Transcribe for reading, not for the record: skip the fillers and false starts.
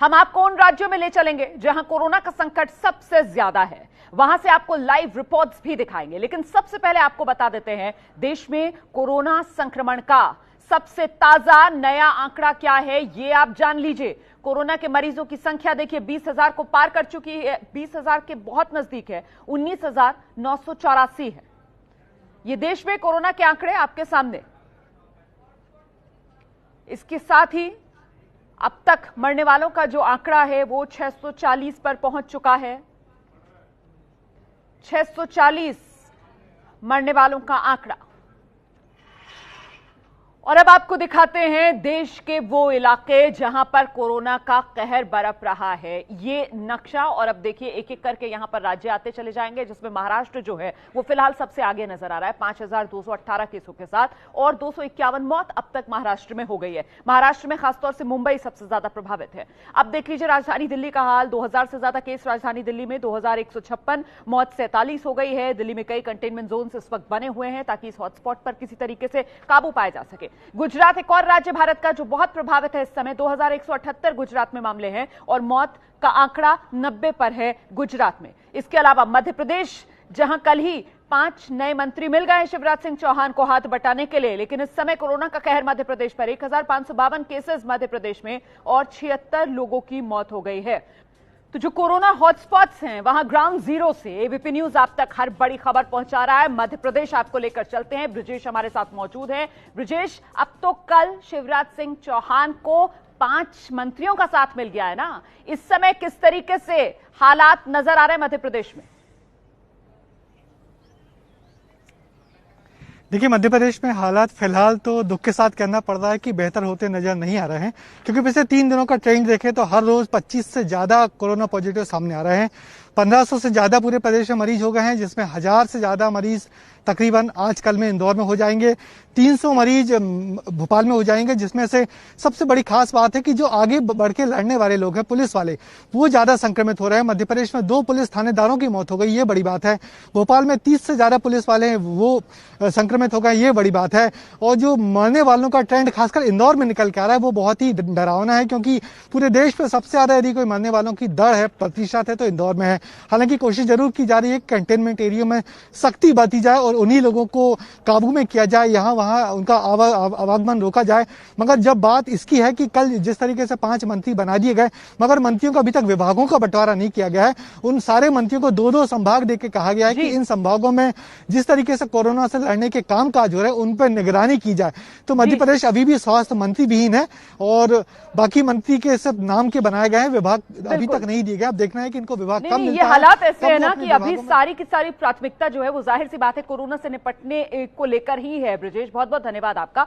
हम आपको उन राज्यों में ले चलेंगे जहां कोरोना का संकट सबसे ज्यादा है, वहां से आपको लाइव रिपोर्ट्स भी दिखाएंगे। लेकिन सबसे पहले आपको बता देते हैं देश में कोरोना संक्रमण का सबसे ताजा नया आंकड़ा क्या है, ये आप जान लीजिए। कोरोना के मरीजों की संख्या देखिए 20,000 को पार कर चुकी है, 20,000 के बहुत नजदीक है, 19,984 है। ये देश में कोरोना के आंकड़े आपके सामने। इसके साथ ही अब तक मरने वालों का जो आंकड़ा है वो 640 पर पहुंच चुका है। 640 मरने वालों का आंकड़ा। और अब आपको दिखाते हैं देश के वो इलाके जहां पर कोरोना का कहर बरप रहा है, ये नक्शा। और अब देखिए एक एक करके यहां पर राज्य आते चले जाएंगे, जिसमें महाराष्ट्र जो है वो फिलहाल सबसे आगे नजर आ रहा है 5,218 केसों के साथ, और 251 मौत अब तक महाराष्ट्र में हो गई है। महाराष्ट्र में खासतौर से मुंबई सबसे ज्यादा प्रभावित है। अब देख लीजिए राजधानी दिल्ली का हाल, 2,000 से ज्यादा केस राजधानी दिल्ली में, 2,156 मौत 47 हो गई है। दिल्ली में कई कंटेनमेंट जोन इस वक्त बने हुए हैं ताकि इस हॉटस्पॉट पर किसी तरीके से काबू पाया जा सके। गुजरात एक और राज्य भारत का जो बहुत प्रभावित है इस समय, 2,178 गुजरात में मामले हैं और मौत का आंकड़ा 90 पर है गुजरात में। इसके अलावा मध्य प्रदेश, जहां कल ही 5 नए मंत्री मिल गए शिवराज सिंह चौहान को हाथ बटाने के लिए, लेकिन इस समय कोरोना का कहर मध्य प्रदेश पर, 1,552 केसेस मध्य प्रदेश में और 76 लोगों की मौत हो गई है। तो जो कोरोना हॉटस्पॉट्स हैं वहां ग्राउंड जीरो से एबीपी न्यूज आप तक हर बड़ी खबर पहुंचा रहा है। मध्य प्रदेश आपको लेकर चलते हैं, ब्रजेश हमारे साथ मौजूद है। ब्रजेश, अब तो कल शिवराज सिंह चौहान को 5 मंत्रियों का साथ मिल गया है ना, इस समय किस तरीके से हालात नजर आ रहे हैं मध्य प्रदेश में? देखिए, मध्य प्रदेश में हालात फिलहाल तो दुख के साथ कहना पड़ रहा है कि बेहतर होते नजर नहीं आ रहे हैं, क्योंकि पिछले 3 दिनों का ट्रेंड देखें तो हर रोज 25 से ज्यादा कोरोना पॉजिटिव सामने आ रहे हैं। 1500 से ज्यादा पूरे प्रदेश में मरीज हो गए हैं, जिसमें 1000 से ज्यादा मरीज तकरीबन आज कल में इंदौर में हो जाएंगे, 300 मरीज भोपाल में हो जाएंगे। जिसमें से सबसे बड़ी खास बात है कि जो आगे बढ़ के लड़ने वाले लोग हैं, पुलिस वाले, वो ज्यादा संक्रमित हो रहे हैं। मध्य प्रदेश में 2 पुलिस थानेदारों की मौत हो गई, ये बड़ी बात है। भोपाल में 30 से ज्यादा पुलिस वाले हैं, वो संक्रमित हो गए, ये बड़ी बात है। और जो मरने वालों का ट्रेंड खासकर इंदौर में निकल के आ रहा है वो बहुत ही डरावना है, क्योंकि पूरे देश में सबसे ज्यादा यदि कोई मरने वालों की दर है, प्रतिशत है, तो इंदौर में है। हालांकि कोशिश जरूर की जा रही है कंटेनमेंट एरिया में सख्ती बरती जाए और उन्हीं लोगों को काबू में किया जाए, यहाँ वहाँ उनका आवागमन रोका जाए। मगर जब बात इसकी है कि कल जिस तरीके से 5 मंत्री बना दिए गए, मगर मंत्रियों का अभी तक विभागों का बंटवारा नहीं किया गया है। उन सारे मंत्रियों को 2-2 संभाग देके कहा गया है कि इन संभागों में जिस तरीके से कोरोना से लड़ने के काम काज हो रहे हैं उन पर निगरानी की जाए। तो मध्य प्रदेश अभी भी स्वास्थ्य मंत्री विहीन है और बाकी मंत्री के सब नाम के बनाए गए हैं, विभाग अभी तक नहीं दिए गए। अब देखना है कि इनको विभाग कब मिलता है। ये हालात ऐसे है ना कि अभी सारी की सारी प्राथमिकता जो है वो जाहिर सी बात है कोरोना से निपटने को लेकर ही है। ब्रजेश, बहुत बहुत धन्यवाद आपका।